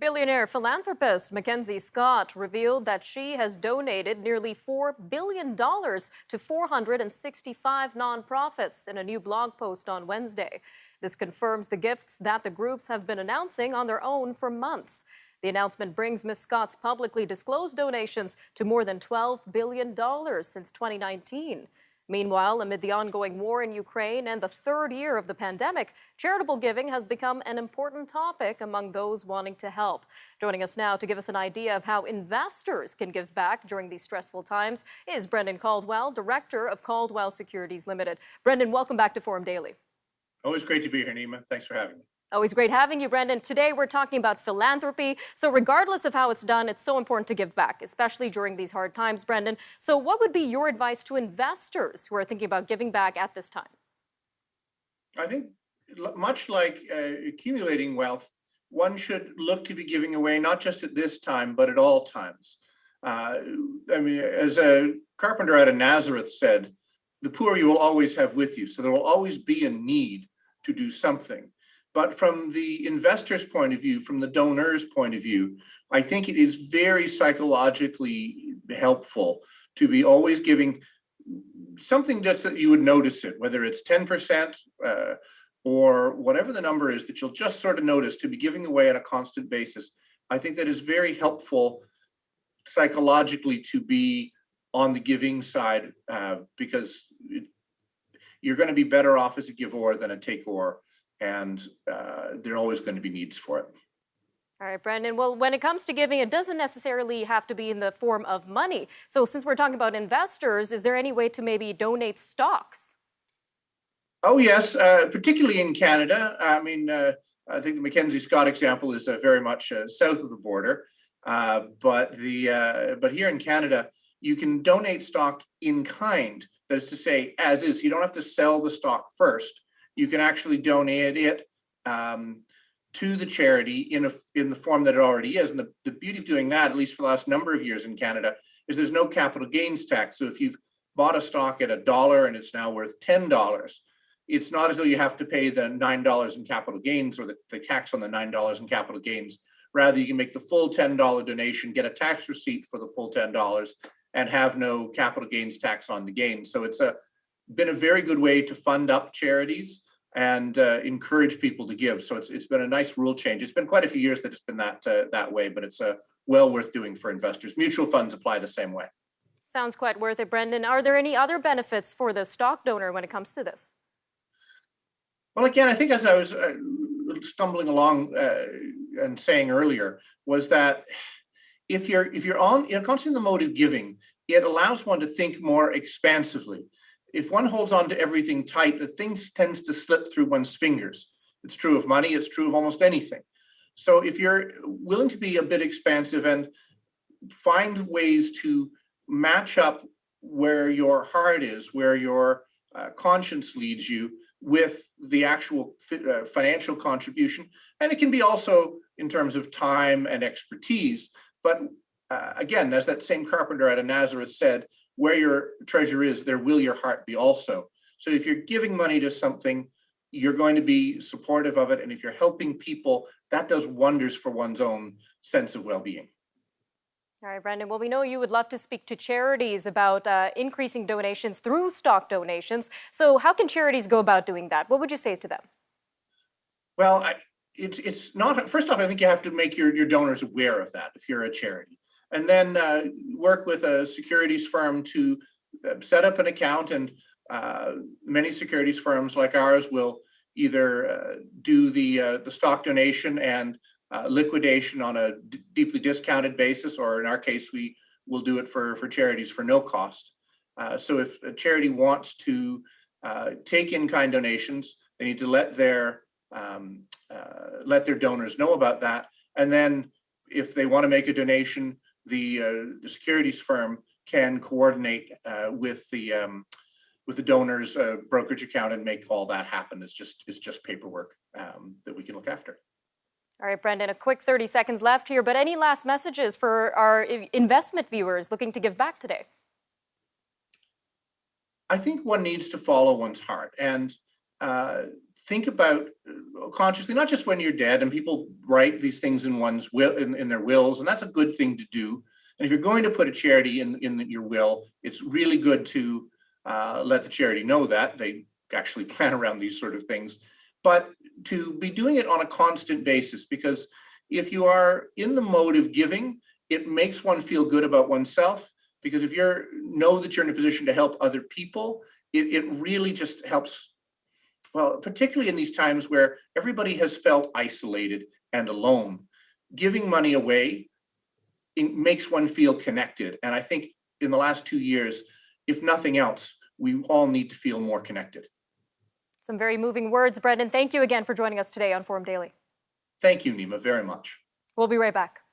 Billionaire philanthropist Mackenzie Scott revealed that she has donated nearly $4 billion to 465 nonprofits in a new blog post on Wednesday. This confirms the gifts that the groups have been announcing on their own for months. The announcement brings Ms. Scott's publicly disclosed donations to more than $12 billion since 2019. Meanwhile, amid the ongoing war in Ukraine and the third year of the pandemic, charitable giving has become an important topic among those wanting to help. Joining us now to give us an idea of how investors can give back during these stressful times is Brendan Caldwell, Director of Caldwell Securities Ltd. Brendan, welcome back to Forum Daily. Always great to be here, Nima. Thanks for having me. Always great having you, Brendan. Today we're talking about philanthropy. So regardless of how it's done, it's so important to give back, especially during these hard times, Brendan. So what would be your advice to investors who are thinking about giving back at this time? I think much like accumulating wealth, one should look to be giving away not just at this time, but at all times. As a carpenter out of Nazareth said, the poor you will always have with you. So there will always be a need to do something. But from the investor's point of view, from the donor's point of view, I think it is very psychologically helpful to be always giving something just that you would notice it, whether it's 10% or whatever the number is that you'll just sort of notice, to be giving away on a constant basis. I think that is very helpful psychologically to be on the giving side because you're going to be better off as a giver than a taker. And there are always going to be needs for it. All right, Brendan. Well, when it comes to giving, it doesn't necessarily have to be in the form of money. So since we're talking about investors, is there any way to maybe donate stocks? Oh, yes, particularly in Canada. I think the Mackenzie Scott example is very much south of the border. But here in Canada, you can donate stock in kind. That is to say, as is. You don't have to sell the stock first. You can actually donate it to the charity in the form that it already is. And the beauty of doing that, at least for the last number of years in Canada, is there's no capital gains tax. So if you've bought a stock at $1 and it's now worth $10, it's not as though you have to pay the $9 in capital gains or the tax on the $9 in capital gains. Rather, you can make the full $10 donation, get a tax receipt for the full $10, and have no capital gains tax on the gain. So it's been a very good way to fund up charities and encourage people to give. So it's been a nice rule change. It's been quite a few years that it's been that way, but it's well worth doing for investors. Mutual funds apply the same way. Sounds quite worth it, Brendan. Are there any other benefits for the stock donor when it comes to this? Well, again, I think as I was stumbling along and saying earlier, was that if you're constantly in the mode of giving, it allows one to think more expansively. If one holds on to everything tight, the things tends to slip through one's fingers. It's true of money, it's true of almost anything. So if you're willing to be a bit expansive and find ways to match up where your heart is, where your conscience leads you with the actual financial contribution, and it can be also in terms of time and expertise, but again, as that same carpenter out of Nazareth said, where your treasure is, there will your heart be also. So if you're giving money to something, you're going to be supportive of it. And if you're helping people, that does wonders for one's own sense of well-being. All right, Brendan. Well, we know you would love to speak to charities about increasing donations through stock donations. So how can charities go about doing that? What would you say to them? Well, it's not, first off, I think you have to make your donors aware of that if you're a charity. And then work with a securities firm to set up an account. And many securities firms like ours will either do the stock donation and liquidation on a deeply discounted basis, or in our case, we will do it for charities for no cost. So if a charity wants to take in-kind donations, they need to let their donors know about that. And then if they want to make a donation, the securities firm can coordinate with the donor's brokerage account and make all that happen. It's just paperwork that we can look after. All right, Brendan, a quick 30 seconds left here, but any last messages for our investment viewers looking to give back today? I think one needs to follow one's heart. And think about consciously, not just when you're dead, and people write these things in one's will, in their wills, and that's a good thing to do. And if you're going to put a charity in your will, it's really good to let the charity know that they actually plan around these sort of things, but to be doing it on a constant basis, because if you are in the mode of giving, it makes one feel good about oneself, because if you know that you're in a position to help other people, it really just helps. Well, particularly in these times where everybody has felt isolated and alone, giving money away, it makes one feel connected. And I think in the last 2 years, if nothing else, we all need to feel more connected. Some very moving words, Brendan. Thank you again for joining us today on Forum Daily. Thank you, Nima, very much. We'll be right back.